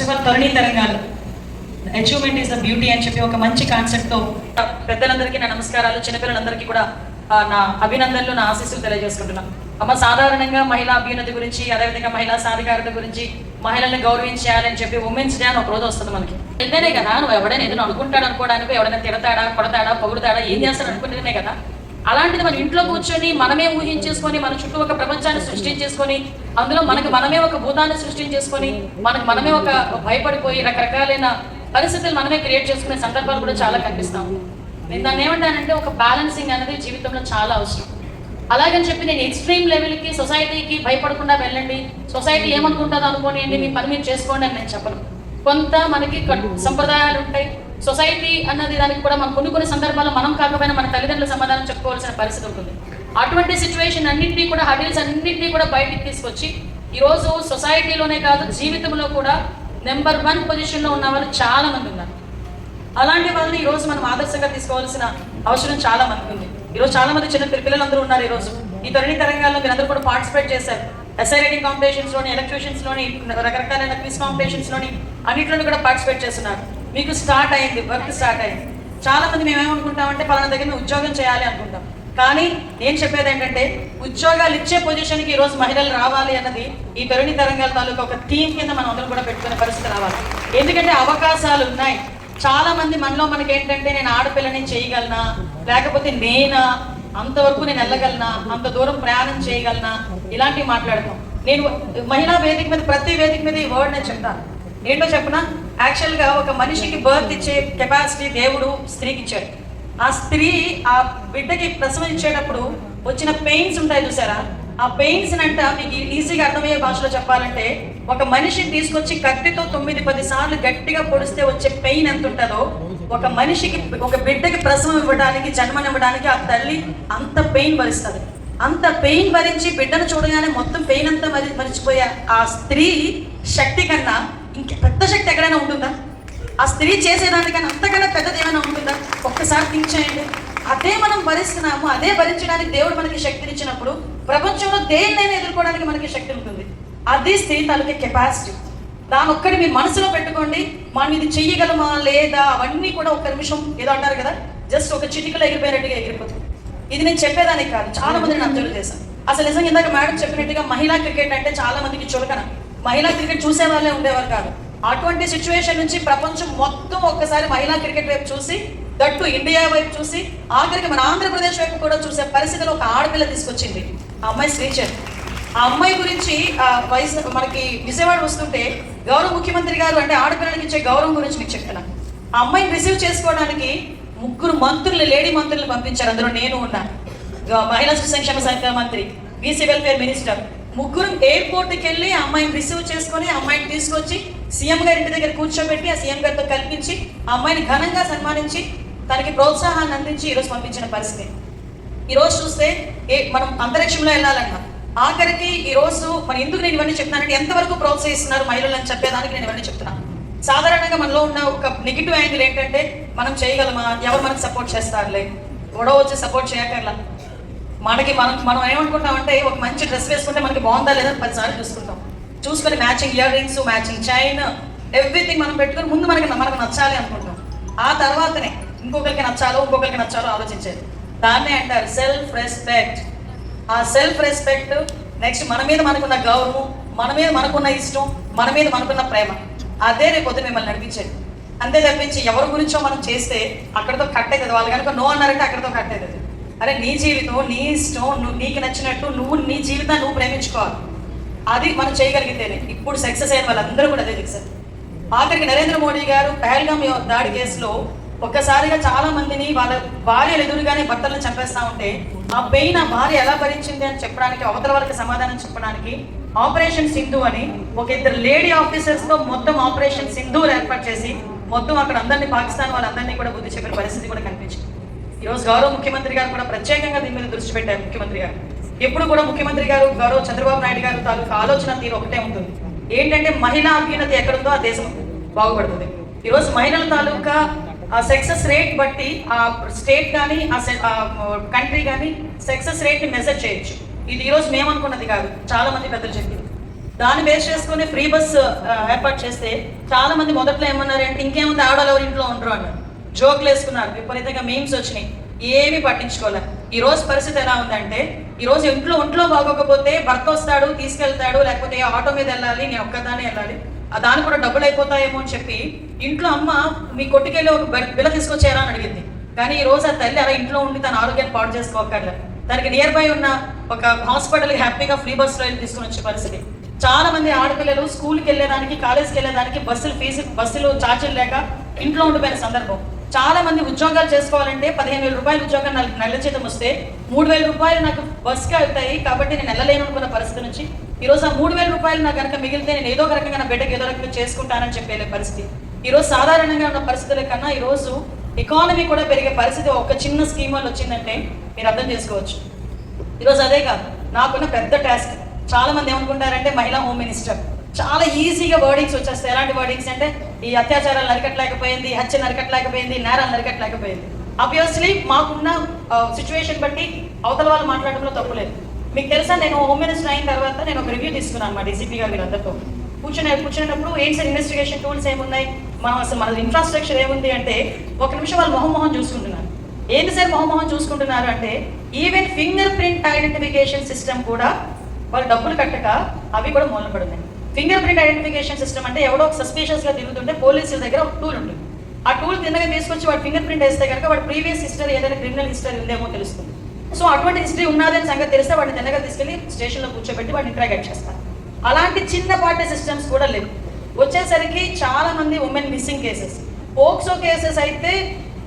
First of all Taruni Telangana achievement is the beauty అని చెప్పి ఒక మంచి కాన్సెప్ట్తో పెద్దలందరికీ నా నమస్కారాలు, చిన్నపిల్లలందరికీ కూడా నా అభినందనలు, నా ఆశీస్సులు తెలియజేసుకుంటున్నాను. అమ్మ, సాధారణంగా మహిళా అభ్యున్నతి గురించి, అదేవిధంగా మహిళా సాధికారత గురించి, మహిళల్ని గౌరవించాలని చెప్పి ఉమెన్స్ డే అని ఒక రోజు వస్తుంది మనకి. ఇదేనే కదా, నువ్వు ఎవడైనా ఏదైనా అనుకుంటాడు అనుకోవడానికి, ఎవడైనా తిడతాడా, కొడతాడా, పొగుడుతాడా, ఏం చేస్తాడు అనుకునేదే కదా. అలాంటిది మన ఇంట్లో కూర్చొని మనమే ఊహించేసుకొని, మన చుట్టూ ఒక ప్రపంచాన్ని సృష్టించేసుకొని, అందులో మనమే ఒక భూతాన్ని సృష్టించేసుకొని, మనమే ఒక భయపడిపోయి రకరకాలైన పరిస్థితులు మనమే క్రియేట్ చేసుకునే సందర్భాలు కూడా చాలా కనిపిస్తాం. నేను దాన్ని ఏమంటానంటే, ఒక బ్యాలెన్సింగ్ అనేది జీవితంలో చాలా అవసరం. అలాగని చెప్పి నేను ఎక్స్ట్రీమ్ లెవెల్కి సొసైటీకి భయపడకుండా వెళ్ళండి, సొసైటీ ఏమనుకుంటుందో అనుకోనియండి, మీ పని మీరు చేసుకోండి అని నేను చెప్పను. కొంత మనకి సంప్రదాయాలు ఉంటాయి. సొసైటీ అన్నది దానికి కూడా మనం కొన్ని సందర్భాల్లో మనం కాకపోయినా మన తల్లిదండ్రుల సమాధానం చెప్పుకోవాల్సిన పరిస్థితి ఉంటుంది. అటువంటి సిచ్యువేషన్ అన్నింటినీ కూడా, హడిల్స్ అన్నింటినీ కూడా బయటికి తీసుకొచ్చి ఈరోజు సొసైటీలోనే కాదు జీవితంలో కూడా నెంబర్ 1 పొజిషన్లో ఉన్న వాళ్ళు చాలా మంది ఉన్నారు. అలాంటి వాళ్ళని ఈరోజు మనం ఆదర్శంగా తీసుకోవాల్సిన అవసరం చాలా మందికి ఉంది. ఈరోజు చాలా మంది చిన్న పిల్లలందరూ ఉన్నారు. ఈరోజు ఈ తరుణి తరంగాల్లో మీరందరూ కూడా పార్టిసిపేట్ చేశారు. ఎస్ఐ రైటింగ్ కాంపిటీషన్స్లోని, ఎలక్ట్యూషన్స్లోని, రకరకాలైన క్విజ్ కాంపిటీషన్స్లోని అన్నింటిలోని కూడా పార్టిసిపేట్ చేస్తున్నారు. మీకు స్టార్ట్ అయింది, వర్క్ స్టార్ట్ అయింది. చాలా మంది మేమేమనుకుంటామంటే పలానా దగ్గర ఉద్యోగం చేయాలి అనుకుంటాం. కానీ నేను చెప్పేది ఏంటంటే, ఉద్యోగాలు ఇచ్చే పొజిషన్కి ఈరోజు మహిళలు రావాలి అన్నది ఈ తరుణి తరంగాల తాలూకా ఒక థీమ్ కింద మనం అందరం కూడా పెట్టుకునే పరిస్థితి రావాలి. ఎందుకంటే అవకాశాలు ఉన్నాయి. చాలా మంది మనకి ఏంటంటే, నేను ఆడపిల్లని చేయగలనా, లేకపోతే నేనా, అంతవరకు నేను వెళ్ళగలనా, అంత దూరం ప్రయాణం చేయగలనా, ఇలాంటివి మాట్లాడతాం. నేను మహిళా వేదిక మీద, ప్రతి వేదిక మీద ఈ వర్డ్ నేను చెప్తాను. ఏంటో చెప్పనా, యాక్చువల్గా ఒక మనిషికి బర్త్ ఇచ్చే కెపాసిటీ దేవుడు స్త్రీకి ఇచ్చాడు. ఆ స్త్రీ ఆ బిడ్డకి ప్రసవించేటప్పుడు వచ్చిన పెయిన్స్ ఉంటాయి చూసారా, ఆ పెయిన్స్ అంట మీకు ఈజీగా అర్థమయ్యే భాషలో చెప్పాలంటే, ఒక మనిషిని తీసుకొచ్చి కత్తితో 9-10 సార్లు గట్టిగా పొడిస్తే వచ్చే పెయిన్ ఎంత ఉంటుందో, ఒక మనిషికి, ఒక బిడ్డకి ప్రసవం ఇవ్వడానికి, జన్మనివ్వడానికి ఆ తల్లి అంత పెయిన్ భరిస్తుంది. అంత పెయిన్ భరించి బిడ్డను చూడగానే మొత్తం పెయిన్ అంతా మరిచిపోయే ఆ స్త్రీ శక్తి కన్నా ఇంక పెద్ద శక్తి ఎక్కడైనా ఉంటుందా? ఆ స్త్రీ చేసేదానికన్నా అంతకన్నా పెద్దది ఏమైనా ఉంటుందా? ఒక్కసారి థింక్ చేయండి. అదే మనం భరిస్తున్నాము, అదే భరించడానికి దేవుడు మనకి శక్తిని ఇచ్చినప్పుడు ప్రపంచంలో దేన్నైనా ఎదుర్కోవడానికి మనకి శక్తి ఉంటుంది. అది స్త్రీ తాలూకే కెపాసిటీ. దాని ఒక్కటి మీరు మనసులో పెట్టుకోండి. మనం ఇది చెయ్యగలమా లేదా అవన్నీ కూడా ఒక నిమిషం ఏదో అంటారు కదా, జస్ట్ ఒక చిటికలో ఎగిరిపోయినట్టుగా ఎగిరిపోతుంది. ఇది నేను చెప్పేదానికి కాదు, చాలా మంది నేను అబ్జర్వ్ చేశాను. అసలు నిజంగా ఇందాక మేడం చెప్పినట్టుగా మహిళా క్రికెట్ అంటే చాలా మందికి చులకన. మహిళా క్రికెట్ చూసే వాళ్ళే ఉండేవారు కాదు. అటువంటి సిచ్యువేషన్ నుంచి ప్రపంచం మొత్తం ఒక్కసారి మహిళా క్రికెట్ వైపు చూసి, దట్టు ఇండియా వైపు చూసి, ఆఖరికి మన ఆంధ్రప్రదేశ్ వైపు కూడా చూసే పరిస్థితిలో ఒక ఆడపిల్ల తీసుకొచ్చింది. ఆ అమ్మాయి శ్రీచంద్. ఆ అమ్మాయి గురించి వయసు మనకి విజయవాడ వస్తుంటే గౌరవ ముఖ్యమంత్రి గారు అంటే ఆడపిల్లలకి ఇచ్చే గౌరవం గురించి మీకు చెప్తున్నాను. ఆ అమ్మాయిని రిసీవ్ చేసుకోవడానికి 3 మంత్రులు, లేడీ మంత్రులు పంపించారు. అందులో నేను ఉన్నా. మహిళా శిశు సంక్షేమ శాఖ మంత్రి, బీసీ వెల్ఫేర్ మినిస్టర్, 3 ఎయిర్పోర్ట్కి వెళ్ళి ఆ అమ్మాయిని రిసీవ్ చేసుకొని, ఆ అమ్మాయిని తీసుకొచ్చి సీఎం గారి ఇంటి దగ్గర కూర్చోబెట్టి, ఆ సీఎం గారితో కల్పించి ఆ అమ్మాయిని ఘనంగా సన్మానించి తనకి ప్రోత్సాహాన్ని అందించి ఈరోజు పంపించిన పరిస్థితి. ఈరోజు చూస్తే మనం అంతరిక్షంలో వెళ్ళాలన్నా, ఆఖరికి ఈరోజు మనం ఎందుకు నేను ఇవన్నీ చెప్తున్నానంటే, ఎంతవరకు ప్రోత్సహిస్తున్నారు మహిళలు అని చెప్పేదానికి నేను ఇవన్నీ చెప్తున్నాను. సాధారణంగా మనలో ఉన్న ఒక నెగిటివ్ యాంగిల్ ఏంటంటే, మనం చేయగలమా, ఎవరు మనకు సపోర్ట్ చేస్తారులే, గొడవ వచ్చి సపోర్ట్ చేయకర్లా. మనం ఏమనుకుంటామంటే, ఒక మంచి డ్రెస్ వేసుకుంటే మనకి బాగుందా లేదా 10 సార్లు చూసుకొని matching ear rings, matching chain, everything మనం పెట్టుకొని ముందు మనకు నచ్చాలి అనుకుంటాం. ఆ తర్వాతనే ఇంకొకరికి నచ్చాలో ఆలోచించేది. దాన్నే అంటారు సెల్ఫ్ రెస్పెక్ట్. ఆ సెల్ఫ్ రెస్పెక్ట్, నెక్స్ట్ మన మీద మనకున్న గౌరవం, మన మీద మనకున్న ఇష్టం, మన మీద మనకున్న ప్రేమ, అదే రేపొద్దు మిమ్మల్ని నడిపించేది. అంతే తప్పించి ఎవరి గురించో మనం చేస్తే అక్కడితో కట్ అవుతుంది. వాళ్ళు కనుక నో అన్నారంటే అక్కడితో కట్ అవుతుంది. అరే, నీ జీవితం, నీ ఇష్టం, నీకు నచ్చినట్టు నీ జీవితాన్ని నువ్వు ప్రేమించుకోవాలి. అది మనం చేయగలిగితేనే. ఇప్పుడు సక్సెస్ అయిన వాళ్ళందరూ కూడా అదే దిక్సారు. ఆఖరికి నరేంద్ర మోడీ గారు పహల్గామ్ దాడి కేసులో ఒక్కసారిగా చాలా మందిని వాళ్ళ భార్యలు ఎదురుగానే భర్తలను చంపేస్తా ఉంటే, ఆ పెయిన్ ఆ భార్య ఎలా భరించింది అని చెప్పడానికి, అవతల వాళ్ళకి సమాధానం చెప్పడానికి ఆపరేషన్ సింధు అని ఒక 2 లేడీ ఆఫీసర్స్తో మొత్తం ఆపరేషన్ సింధు ఏర్పాటు చేసి మొత్తం అక్కడ అందరినీ, పాకిస్తాన్ వాళ్ళందరినీ కూడా బుద్ధి చెప్పిన పరిస్థితి కూడా కనిపించింది. ఈరోజు గౌరవ ముఖ్యమంత్రి గారు కూడా ప్రత్యేకంగా దీని మీద దృష్టి పెట్టారు. ముఖ్యమంత్రి గారు ఎప్పుడు కూడా, ముఖ్యమంత్రి గారు గౌరవ చంద్రబాబు నాయుడు గారు తాలూకా ఆలోచన తీరు ఒకటే ఉంటుంది. ఏంటంటే, మహిళా అభ్యున్నతి ఎక్కడుందో ఆ దేశం బాగుపడుతుంది. ఈరోజు మహిళల తాలూకా ఆ సక్సెస్ రేట్ బట్టి ఆ స్టేట్ కానీ, ఆ కంట్రీ కానీ సక్సెస్ రేట్ని మెజర్ చేయొచ్చు. ఇది ఈరోజు మేము అనుకున్నది కాదు, చాలా మంది పెద్దలు చెప్పింది. దాన్ని బేస్ చేసుకుని ఫ్రీ బస్ ఏర్పాటు చేస్తే చాలా మంది మొదట్లో ఏమన్నారు అంటే ఇంకేముంది ఆడవాళ్ళు ఎవరు ఇంట్లో ఉండరు అన్నారు, జోకులు వేసుకున్నారు, విపరీతంగా మీమ్స్ వచ్చినాయి, ఏమీ పట్టించుకోలేదు. ఈ రోజు పరిస్థితి ఎలా ఉందంటే ఈ రోజు ఒంట్లో బాగోకపోతే భర్త వస్తాడు తీసుకెళ్తాడు, లేకపోతే ఆటో మీద వెళ్ళాలి, నేను ఒక్కదానే వెళ్ళాలి, దానికి కూడా డబ్బులు అయిపోతాయేమో అని చెప్పి ఇంట్లో అమ్మ మీ కొట్టుకెళ్ళి ఒక బిల్ల తీసుకొచ్చారా అని అడిగింది. కానీ ఈ రోజు ఆ తల్లి అలా ఇంట్లో ఉండి తన ఆరోగ్యాన్ని పాడు చేసుకోకర్లేదు, దానికి నియర్ బై ఉన్న ఒక హాస్పిటల్కి హ్యాపీగా ఫ్రీ బస్సులో వెళ్ళి తీసుకుని వచ్చే పరిస్థితి. చాలా మంది ఆడపిల్లలు స్కూల్కి వెళ్ళేదానికి కాలేజ్కి వెళ్ళేదానికి బస్సులు ఛార్జీలు లేక ఇంట్లో ఉండిపోయిన సందర్భం. చాలా మంది ఉద్యోగాలు చేసుకోవాలంటే 15,000 రూపాయలు ఉద్యోగం నెల జీతం వస్తే 3,000 రూపాయలు నాకు బస్కి అవుతాయి కాబట్టి నేను వెళ్ళలేను అనుకున్న పరిస్థితి నుంచి ఈరోజు ఆ 3,000 రూపాయలు నాకు కనుక మిగిలితే నేను ఏదో ఒక రకంగా నా బిడ్డకి ఏదో రకంగా చేసుకుంటానని చెప్పే పరిస్థితి. ఈరోజు సాధారణంగా ఉన్న పరిస్థితుల కన్నా ఈరోజు ఎకానమీ కూడా పెరిగే పరిస్థితి ఒక చిన్న స్కీమ్ వల్ల వచ్చిందంటే మీరు అర్థం చేసుకోవచ్చు. ఈరోజు అదే కాదు, నాకున్న పెద్ద టాస్క్. చాలా మంది ఏమనుకుంటారంటే మహిళా హోమ్ మినిస్టర్ చాలా ఈజీగా వర్డింగ్స్ వచ్చేస్తాయి. ఎలాంటి వర్డింగ్స్ అంటే ఈ అత్యాచారాలు నరికట్లేకపోయింది, హత్య నరికట్లేకపోయింది, నేరాలు నరికట్లేకపోయింది. ఆబ్వియస్లీ మాకున్న సిచ్యువేషన్ బట్టి అవతల వాళ్ళు మాట్లాడడంలో తప్పులేదు. మీకు తెలుసా, నేను హోమ్ మినిస్టర్ అయిన తర్వాత నేను ఒక రివ్యూ తీసుకున్నాను మా డీసీపీ గారు వీళ్ళందరితో కూర్చున్నప్పుడు ఏంటి సార్ ఇన్వెస్టిగేషన్ టూల్స్ ఏమున్నాయి, మన ఇన్ఫ్రాస్ట్రక్చర్ ఏముంది అంటే ఒక నిమిషం వాళ్ళు మొహం చూసుకుంటున్నారు. ఏంటి సార్ మొహం చూసుకుంటున్నారు అంటే even finger print identification system కూడా వాళ్ళు డబ్బులు కట్టక అవి కూడా మూలపడున్నాయి. ఫింగర్ ప్రింట్ ఐడెంటిఫికేషన్ సిస్టమ్ అంటే ఎవడో ఒక సస్పీషియస్గా తిరుగుతుంటే పోలీసుల దగ్గర ఒక టూల్ ఉంటుంది. ఆ టూల్ తిన్నగా తీసుకొచ్చి వాడు ఫింగర్ ప్రింట్ వేస్తే కనుక వాడు ప్రీవియస్ హిస్టరీ ఏదైనా క్రిమినల్ హిస్టరీ ఉందేమో తెలుస్తుంది. సో అటువంటి హిస్టరీ ఉన్నదని సంగతి తెలిస్తే వాడిని తిన్నగా తీసుకెళ్లి స్టేషన్లో కూర్చోబెట్టి వాడిని ఇంట్రాగేట్ చేస్తారు. అలాంటి చిన్నపాటి సిస్టమ్స్ కూడా లేవు. వచ్చేసరికి చాలా మంది women missing cases, POCSO cases అయితే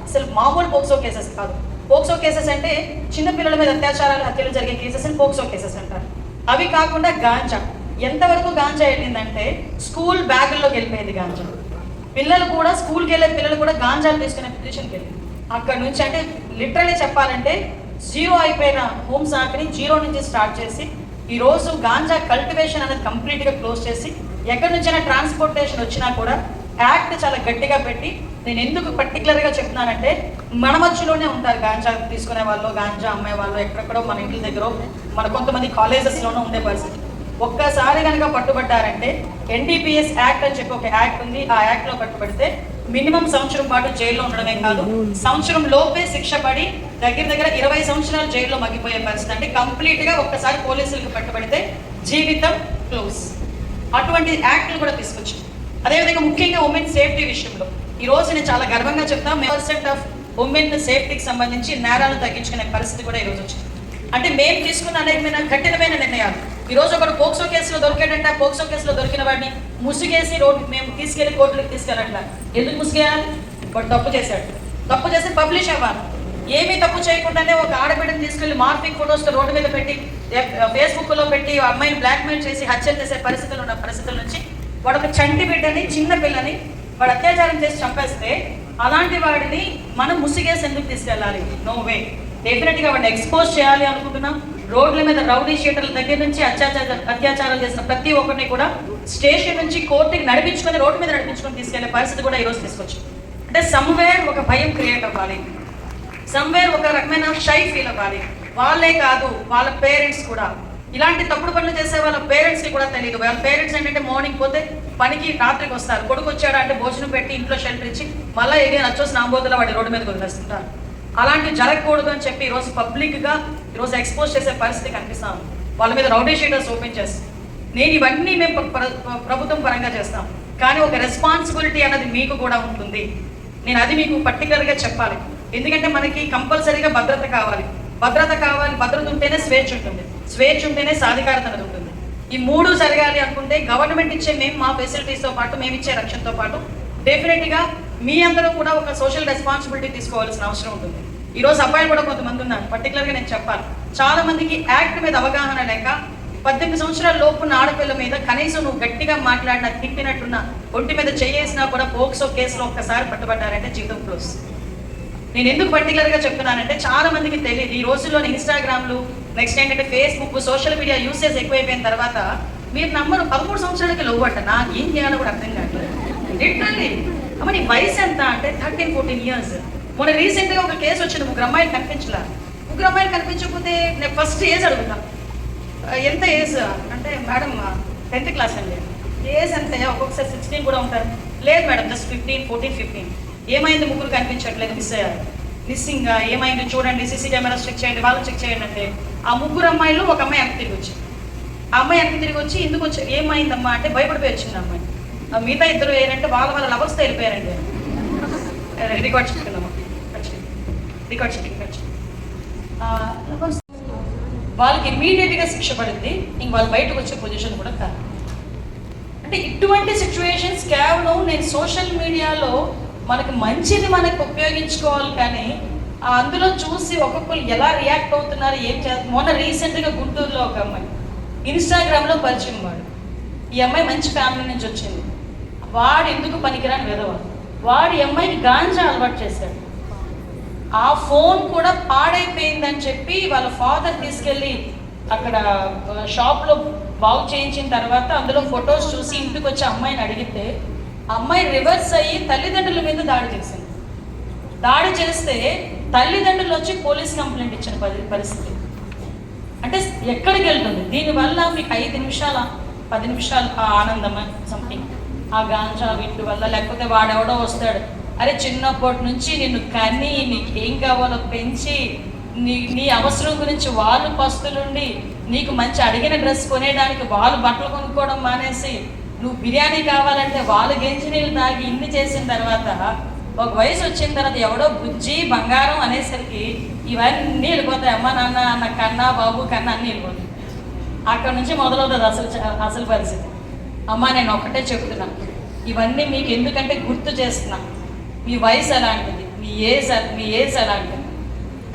అసలు మామూలు పోక్సో కేసెస్ కాదు. పోక్సో కేసెస్ అంటే చిన్నపిల్లల మీద అత్యాచారాలు హత్యలు జరిగే కేసెస్ అని పోక్సో కేసెస్ అంటారు. అవి కాకుండా గాంజా, ఎంతవరకు గాంజా వెళ్ళిందంటే స్కూల్ బ్యాగుల్లోకి వెళ్ళిపోయింది గాంజా. పిల్లలు కూడా స్కూల్కి వెళ్ళే పిల్లలు కూడా గాంజాలు తీసుకునే పొజిషన్కి వెళ్ళి అక్కడ నుంచి అంటే లిటరలీ చెప్పాలంటే జీరో అయిపోయిన హోమ్ శాఖని జీరో నుంచి స్టార్ట్ చేసి ఈరోజు గాంజా కల్టివేషన్ అనేది కంప్లీట్గా క్లోజ్ చేసి ఎక్కడి నుంచైనా ట్రాన్స్పోర్టేషన్ వచ్చినా కూడా యాక్ట్ చాలా గట్టిగా పెట్టి, నేను ఎందుకు పర్టికులర్గా చెప్తున్నానంటే మన మధ్యలోనే ఉంటారు గాంజా తీసుకునే వాళ్ళు, గాంజా అమ్మే వాళ్ళు ఎక్కడెక్కడో మన ఇంటి దగ్గర, మన కొంతమంది కాలేజెస్లోనూ ఉండే పరిస్థితి. ఒక్కసారి కనుక పట్టుబడ్డారంటే ఎన్డీపీఎస్ యాక్ట్ అని చెప్పి ఒక యాక్ట్ ఉంది, ఆ యాక్ట్లో పట్టుబడితే మినిమం సంవత్సరం పాటు జైల్లో ఉండడమే కాదు, సంవత్సరం లోపే శిక్ష పడి దగ్గర 20 సంవత్సరాలు జైల్లో మగ్గిపోయే పరిస్థితి. అంటే కంప్లీట్గా ఒక్కసారి పోలీసులకు పట్టుబడితే జీవితం క్లోజ్. అటువంటి యాక్ట్లు కూడా తీసుకొచ్చాం. అదేవిధంగా ముఖ్యంగా ఉమెన్ సేఫ్టీ విషయంలో ఈ రోజు నేను చాలా గర్వంగా చెప్తాను, 1% ఆఫ్ ఉమెన్ సేఫ్టీకి సంబంధించి నేరాలను తగ్గించుకునే పరిస్థితి కూడా ఈరోజు వచ్చింది. అంటే మేము తీసుకున్న అనేకమైన కఠినమైన నిర్ణయాలు. ఈరోజు ఒకడు పోక్సో కేసులో దొరికాడంటే ఆ పోక్సో కేసులో దొరికిన వాడిని ముసుగేసి మేము తీసుకెళ్లి కోర్టులకు తీసుకెళ్ళట్లా. ఎందుకు ముసుగేయాలి? వాడు తప్పు చేశాడు, తప్పు చేసి పబ్లిష్ అవ్వాలి. ఏమీ తప్పు చేయకుండానే ఒక ఆడబిడ్డను తీసుకెళ్లి మార్పింగ్ ఫొటోస్తో రోడ్డు మీద పెట్టి ఫేస్బుక్లో పెట్టి అమ్మాయిని బ్లాక్మెయిల్ చేసి హత్యలు చేసే పరిస్థితులు ఉన్న పరిస్థితుల నుంచి వాడు ఒక చంటి బిడ్డని, చిన్న పిల్లని వాడు అత్యాచారం చేసి చంపేస్తే అలాంటి వాడిని మనం ముసిగేసి ఎందుకు తీసుకెళ్ళాలి? No way. డెఫినెట్గా వాడిని ఎక్స్పోజ్ చేయాలి అనుకుంటున్నాం. రోడ్ల మీద రౌడీ షీటర్ల దగ్గర నుంచి అత్యాచారాలు చేసిన ప్రతి ఒక్కరిని కూడా స్టేషన్ నుంచి కోర్టుకి నడిపించుకొని రోడ్డు మీద నడిపించుకొని తీసుకెళ్లే పరిస్థితి కూడా ఈరోజు తీసుకొచ్చి, అంటే సమ్వేర్ ఒక భయం క్రియేట్ అవ్వాలి, సమ్వేర్ ఒక రకమైన షై ఫీల్ అవ్వాలి. వాళ్ళే కాదు వాళ్ళ పేరెంట్స్ కూడా, ఇలాంటి తప్పుడు పనులు చేసే వాళ్ళ పేరెంట్స్కి కూడా తెలియదు. వాళ్ళ పేరెంట్స్ ఏంటంటే మార్నింగ్ పోతే పనికి రాత్రికి వస్తారు, కొడుకు వచ్చాడు అంటే భోజనం పెట్టి ఇంట్లో షెల్టర్ ఇచ్చి మళ్ళీ ఏదైనా నచ్చోసిన ఆంబోతులో వాడి రోడ్డు మీదకి వదిలేస్తుంటారు. అలాంటివి జరగకూడదు అని చెప్పి ఈరోజు పబ్లిక్గా ఈరోజు ఎక్స్పోజ్ చేసే పరిస్థితి కనిపిస్తాం. వాళ్ళ మీద రౌడీ షీటర్స్ ఓపెన్ చేస్తాం. నేను ఇవన్నీ మేము ప్రభుత్వం పరంగా చేస్తాం, కానీ ఒక రెస్పాన్సిబిలిటీ అన్నది మీకు కూడా ఉంటుంది. నేను అది మీకు పర్టికులర్గా చెప్పాలి. ఎందుకంటే మనకి కంపల్సరీగా భద్రత కావాలి, భద్రత ఉంటేనే స్వేచ్ఛ ఉంటుంది, స్వేచ్ఛ ఉంటేనే సాధికారత అనేది ఉంటుంది. ఈ మూడు జరగాలి అనుకుంటే గవర్నమెంట్ ఇచ్చే మేము మా ఫెసిలిటీస్తో పాటు మేము ఇచ్చే రక్షణతో పాటు డెఫినెట్గా మీ అందరూ కూడా ఒక సోషల్ రెస్పాన్సిబిలిటీ తీసుకోవాల్సిన అవసరం ఉంటుంది. ఈరోజు అబ్బాయిలు కూడా కొంతమంది ఉన్నారు, పర్టికులర్గా నేను చెప్పాలి. చాలా మందికి యాక్ట్ మీద అవగాహన లేక 18 సంవత్సరాల లోపున్న ఆడపిల్ల మీద కనీసం నువ్వు గట్టిగా మాట్లాడినా, తిప్పినట్టున్నా, ఒంటి మీద చేసినా కూడా పోక్సో కేసులో ఒక్కసారి పట్టుబడ్డారంటే జీవితం క్లోజ్. నేను ఎందుకు పర్టికులర్గా చెప్తున్నానంటే చాలా మందికి తెలియదు. ఈ రోజుల్లోని ఇన్స్టాగ్రామ్లు, నెక్స్ట్ ఏంటంటే ఫేస్బుక్, సోషల్ మీడియా యూసేజ్ ఎక్కువైపోయిన తర్వాత మీరు నమ్మరు 13 సంవత్సరాలకి లోపట్ట నాకు ఏం చేయాలో కూడా అర్థం కావట్లేదు. లిటరల్లీ అమ్మ నీ వయసు ఎంత అంటే 13-14 years. మొన్న రీసెంట్గా ఒక కేసు వచ్చింది, 3 అమ్మాయిలు కనిపించలే. 3 అమ్మాయిలు కనిపించకపోతే నేను ఫస్ట్ ఏజ్ అడుగుతా, ఎంత ఏజ్ అంటే మేడం 10th క్లాస్ అండి. ఏజ్ అంతే, ఒక్కొక్కసారి 16 కూడా ఉంటారు. లేదు మేడం, జస్ట్ 15, 14, 15. ఏమైంది, ముగ్గురు కనిపించట్లేదు, మిస్ అయ్యారు. మిస్సింగ్ ఏమైంది చూడండి, సీసీ కెమెరాస్ చెక్ చేయండి, వాళ్ళు చెక్ చేయండి అంటే ఆ ముగ్గురు అమ్మాయిలు ఒక అమ్మాయి వెనక్కి తిరిగి వచ్చింది. ఆ అమ్మాయి వెనక్కి తిరిగి వచ్చి ఎందుకు వచ్చి ఏమైందమ్మా అంటే భయపడిపోయి వచ్చింది అమ్మాయి. మిగతా ఇద్దరు ఏంటంటే వాళ్ళ లవర్స్తో వెళ్ళిపోయారండి. రికార్డ్ చెప్తున్నాము, రికార్డ్ చెప్పింగ్ వాళ్ళకి ఇమ్మీడియట్గా శిక్ష పడింది. ఇంక వాళ్ళు బయటకు వచ్చే పొజిషన్ కూడా కాదు. అంటే ఇటువంటి సిచ్యువేషన్స్ కేవలం నేను సోషల్ మీడియాలో మనకు మంచిది మనకు ఉపయోగించుకోవాలి, కానీ అందులో చూసి ఒక్కొక్కరు ఎలా రియాక్ట్ అవుతున్నారు, ఏం చేస్తున్నారు. మొన్న రీసెంట్గా గుంటూరులో ఒక అమ్మాయి ఇన్స్టాగ్రామ్లో పరిచయం వాడు. ఈ అమ్మాయి మంచి ఫ్యామిలీ నుంచి వచ్చింది. వాడు ఎందుకు పనికిరాని విధవ, వాడు ఈ అమ్మాయికి గాంజా అలవాటు చేశాడు. ఆ ఫోన్ కూడా పాడైపోయిందని చెప్పి వాళ్ళ ఫాదర్ తీసుకెళ్ళి అక్కడ షాప్లో బాగు చేయించిన తర్వాత అందులో ఫొటోస్ చూసి ఇంటికి వచ్చి అమ్మాయిని అడిగితే అమ్మాయి రివర్స్ అయ్యి తల్లిదండ్రుల మీద దాడి చేసింది. దాడి చేస్తే తల్లిదండ్రులు వచ్చి పోలీస్ కంప్లైంట్ ఇచ్చిన పరిస్థితి. అంటే ఎక్కడికి వెళ్తుంది దీనివల్ల? మీకు 5 నిమిషాల 10 నిమిషాలు ఆ ఆనందమా సంథింగ్, ఆ గాంజా వీటి వల్ల. లేకపోతే వాడెవడో వస్తాడు, అరే చిన్నప్పటి నుంచి నిన్ను కని నీకు ఏం కావాలో పెంచి నీ అవసరం గురించి వాళ్ళు పస్తులుండి నీకు మంచి అడిగిన డ్రెస్ కొనేయడానికి వాళ్ళు బట్టలు కొనుక్కోవడం మానేసి నువ్వు బిర్యానీ కావాలంటే వాళ్ళు గెంజి నీళ్ళు తాగి ఇన్ని చేసిన తర్వాత ఒక వయసు వచ్చిన తర్వాత ఎవడో బుజ్జి బంగారం అనేసరికి ఇవన్నీ వెళ్ళిపోతాయి. అమ్మ నాన్న అన్న కన్నా బాబు కన్నా అన్నీ వెళ్ళిపోతాయి. అక్కడ నుంచి మొదలవుతుంది అసలు పరిస్థితి. అమ్మ నేను ఒకటే చెప్తున్నా, ఇవన్నీ మీకు ఎందుకంటే గుర్తు చేస్తున్నా. మీ వయసు ఎలాంటిది, మీ ఏజ్ ఎలాంటిది,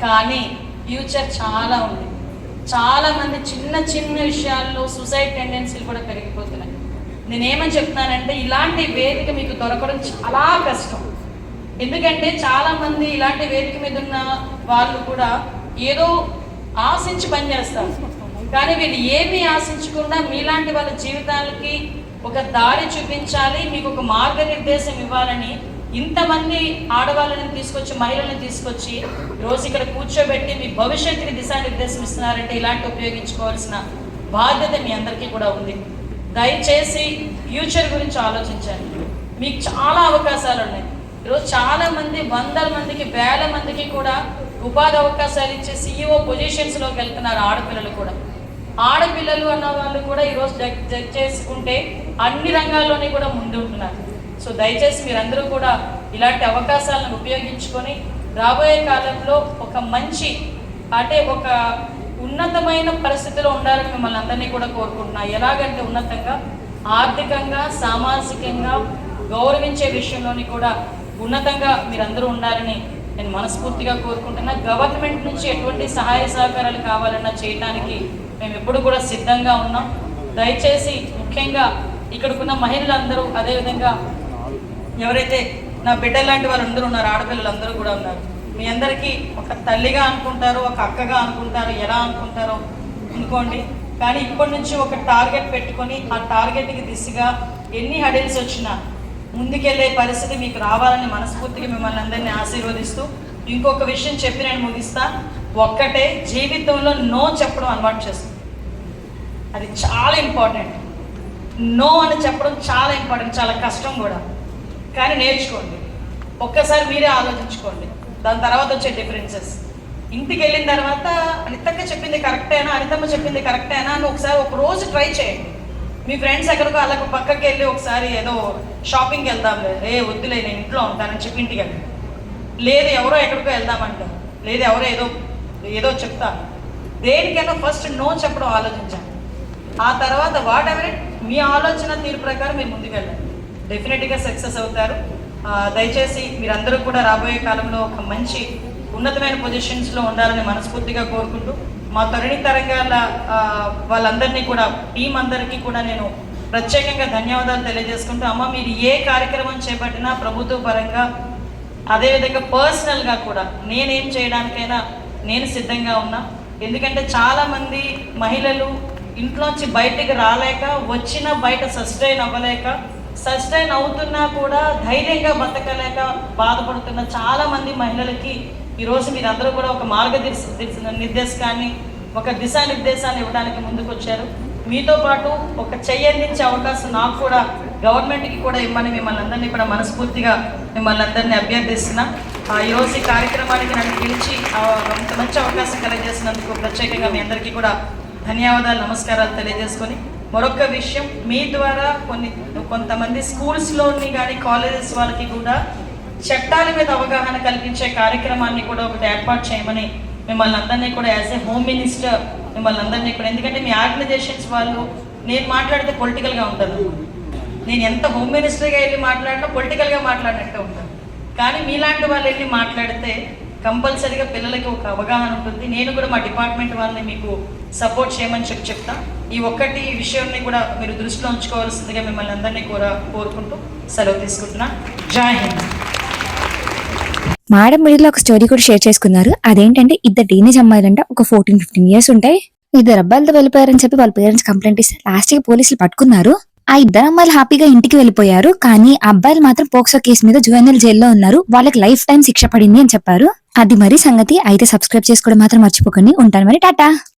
కానీ ఫ్యూచర్ చాలా ఉంది. చాలామంది చిన్న చిన్న విషయాల్లో సూసైడ్ టెండెన్సీలు కూడా పెరిగిపోతున్నాయి. నేనేమని చెప్తున్నానంటే ఇలాంటి వేదిక మీకు దొరకడం చాలా కష్టం. ఎందుకంటే చాలామంది ఇలాంటి వేదిక మీద ఉన్న వాళ్ళు కూడా ఏదో ఆశించి పనిచేస్తారు, కానీ వీళ్ళు ఏమీ ఆశించకుండా మీలాంటి వాళ్ళ జీవితాలకి ఒక దారి చూపించాలి, మీకు ఒక మార్గనిర్దేశం ఇవ్వాలని ఇంతమంది ఆడవాళ్ళని తీసుకొచ్చి మహిళలను తీసుకొచ్చి రోజు ఇక్కడ కూర్చోబెట్టి మీ భవిష్యత్తుకి దిశానిర్దేశం ఇస్తున్నారంటే ఇలాంటి ఉపయోగించుకోవాల్సిన బాధ్యత మీ అందరికీ కూడా ఉంది. దయచేసి ఫ్యూచర్ గురించి ఆలోచించండి. మీకు చాలా అవకాశాలు ఉన్నాయి. ఈరోజు చాలామంది 100 మందికి 1000 మందికి కూడా ఉపాధి అవకాశాలు ఇచ్చే CEO పొజిషన్స్లోకి వెళ్తున్నారు ఆడపిల్లలు కూడా. ఆడపిల్లలు అన్న వాళ్ళు కూడా ఈరోజు జగ్ చేసుకుంటే అన్ని రంగాల్లోనే కూడా ముందు ఉంటున్నారు. సో దయచేసి మీరందరూ కూడా ఇలాంటి అవకాశాలను ఉపయోగించుకొని రాబోయే కాలంలో ఒక మంచి అంటే ఒక ఉన్నతమైన పరిస్థితిలో ఉండాలని మిమ్మల్ని అందరినీ కూడా కోరుకుంటున్నా. ఎలాగంటే ఉన్నతంగా ఆర్థికంగా సామాజికంగా గౌరవించే విషయంలోని కూడా ఉన్నతంగా మీరందరూ ఉండాలని నేను మనస్ఫూర్తిగా కోరుకుంటున్నా. గవర్నమెంట్ నుంచి ఎటువంటి సహాయ సహకారాలు కావాలన్నా చేయడానికి మేము ఎప్పుడు కూడా సిద్ధంగా ఉన్నాం. దయచేసి ముఖ్యంగా ఇక్కడికున్న మహిళలందరూ, అదేవిధంగా ఎవరైతే నా బిడ్డలు లాంటి వాళ్ళు అందరూ ఉన్నారు, ఆడపిల్లలందరూ కూడా ఉన్నారు. మీ అందరికీ ఒక తల్లిగా అనుకుంటారు, ఒక అక్కగా అనుకుంటారు, ఎలా అనుకుంటారో అనుకోండి. కానీ ఇప్పటి నుంచి ఒక టార్గెట్ పెట్టుకొని ఆ టార్గెట్కి దిశగా ఎన్ని హడిల్స్ వచ్చినా ముందుకెళ్ళే పరిస్థితి మీకు రావాలని మనస్ఫూర్తిగా మిమ్మల్ని అందరినీ ఆశీర్వదిస్తూ ఇంకొక విషయం చెప్పి నేను ముగిస్తా. ఒక్కటే, జీవితంలో నో చెప్పడం అలవాటు చేస్తుంది. అది చాలా ఇంపార్టెంట్. నో అని చెప్పడం చాలా ఇంపార్టెంట్, చాలా కష్టం కూడా, కానీ నేర్చుకోండి. ఒక్కసారి మీరే ఆలోచించుకోండి, దాని తర్వాత వచ్చే డిఫరెన్సెస్. ఇంటికి వెళ్ళిన తర్వాత అనితక్క చెప్పింది కరెక్టేనా, అనితమ్మ చెప్పింది కరెక్టేనా అని ఒకసారి ఒక రోజు ట్రై చేయండి. మీ ఫ్రెండ్స్ ఎక్కడికో అలా పక్కకి వెళ్ళి ఒకసారి ఏదో షాపింగ్కి వెళ్దాం, వద్దులే నేను ఇంట్లో ఉంటానని చెప్పి ఇంటికి వెళ్ళి, లేదు ఎవరో ఎక్కడికో వెళ్దామంటారు, లేదు ఎవరో ఏదో చెప్తాను. దేనికైనా ఫస్ట్ నో చెప్పడం ఆలోచించండి. ఆ తర్వాత వాట్ ఎవర్ ఇట్ మీ ఆలోచన తీరు ప్రకారం మీరు ముందుకు వెళ్ళండి, డెఫినెట్గా సక్సెస్ అవుతారు. దయచేసి మీరందరూ కూడా రాబోయే కాలంలో ఒక మంచి ఉన్నతమైన పొజిషన్స్లో ఉండాలని మనస్ఫూర్తిగా కోరుకుంటూ మా తరుణి తరంగాల వాళ్ళందరినీ కూడా టీం అందరికీ కూడా నేను ప్రత్యేకంగా ధన్యవాదాలు తెలియజేసుకుంటూ, అమ్మ మీరు ఏ కార్యక్రమం చేపట్టినా ప్రభుత్వ పరంగా అదేవిధంగా పర్సనల్గా కూడా నేనేం చేయడానికైనా నేను సిద్ధంగా ఉన్నా. ఎందుకంటే చాలామంది మహిళలు ఇంట్లోంచి బయటికి రాలేక, వచ్చిన బయట సస్టైన్ అవ్వలేక, సస్టైన్ అవుతున్నా కూడా ధైర్యంగా బతకలేక బాధపడుతున్న చాలామంది మహిళలకి ఈరోజు మీరందరూ కూడా ఒక నిర్దేశాన్ని, ఒక దిశానిర్దేశాన్ని ఇవ్వడానికి ముందుకు వచ్చారు. మీతో పాటు ఒక చెయ్యి అందించే అవకాశం నాకు కూడా గవర్నమెంట్కి కూడా ఇవ్వమని మిమ్మల్ని అందరినీ కూడా మనస్ఫూర్తిగా మిమ్మల్ని అందరినీ అభ్యర్థిస్తున్నా. ఈరోజు ఈ కార్యక్రమానికి నన్ను పిలిచి అంత మంచి అవకాశం కలిగజేసినందుకు ప్రత్యేకంగా మీ అందరికీ కూడా ధన్యవాదాలు, నమస్కారాలు తెలియజేసుకొని, మరొక విషయం, మీ ద్వారా కొంతమంది స్కూల్స్లోని కానీ కాలేజెస్ వాళ్ళకి కూడా చట్టాల మీద అవగాహన కల్పించే కార్యక్రమాన్ని కూడా ఒకటి ఏర్పాటు చేయమని మిమ్మల్ని అందరినీ కూడా యాజ్ ఏ హోమ్ మినిస్టర్ మిమ్మల్ని అందరినీ కూడా, ఎందుకంటే మీ ఆర్గనైజేషన్స్ వాళ్ళు నేను మాట్లాడితే పొలిటికల్గా ఉంటాను, నేను ఎంత హోమ్ మినిస్టర్గా వెళ్ళి మాట్లాడినా పొలిటికల్గా మాట్లాడినట్టే ఉంటాను. కానీ మీలాంటి వాళ్ళు వెళ్ళి మాట్లాడితే కంపల్సరీగా పిల్లలకి ఒక అవగాహన ఉంటుంది. నేను కూడా మా డిపార్ట్మెంట్ వాళ్ళని మీకు సపోర్ట్ చేయమని చెప్తా. ఈ ఒక్కటి విషయాన్ని కూడా మీరు దృష్టిలో ఉంచుకోవాల్సిందిగా మిమ్మల్ని అందరినీ కూడా కోరుకుంటూ సెలవు తీసుకుంటున్నా. జై హింద్. మేడం మీడియాలో ఒక స్టోరీ కూడా షేర్ చేసుకున్నారు. అదేంటంటే ఇద్దరు టీనేజ్ అమ్మాయిలంట, ఒక 14-15 years ఉంటాయి. ఇద్దరు అబ్బాయిలతో వెళ్ళిపోయారని చెప్పి వాళ్ళ పేరెంట్స్ కంప్లైంట్ ఇస్తే లాస్ట్ కి పోలీసులు పట్టుకున్నారు. ఆ ఇద్దరు అమ్మాయిలు హ్యాపీగా ఇంటికి వెళ్ళిపోయారు. కానీ ఆ అబ్బాయిలు మాత్రం పోక్సో కేసు మీద జువెనైల్ జైల్లో ఉన్నారు. వాళ్ళకి లైఫ్ టైం శిక్ష పడింది అని చెప్పారు. అది మరి సంగతి. అయితే సబ్స్క్రైబ్ చేసుకోవడం మాత్రం మర్చిపోకండి. ఉంటాను మరి, టాటా.